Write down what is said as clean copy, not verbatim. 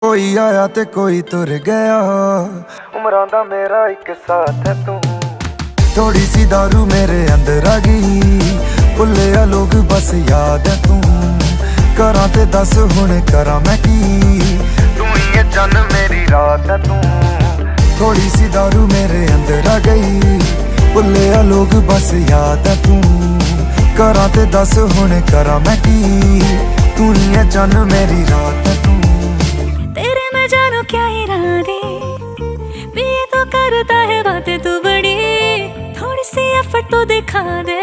कोई आया ते कोई तुर गया, उम्रां दा मेरा एक साथ है तू। थोड़ी सी दारू मेरे अंदर आ गई, भुल्लिया लोग बस याद है तू। करा ते दस हुण करा मैं की, तू ही है जन मेरी रात है तू। थोड़ी सी दारू मेरे अंदर आ गई, भुल्लिया लोग बस याद है तू। करा ते दस हुण करा मैं की, तू ही है जन मेरी रात है तू। तेरे मैं जानू क्या इरादे, भी ये तो करता है बातें तू बड़ी, थोड़ी सी एफर्ट तो दिखा दे।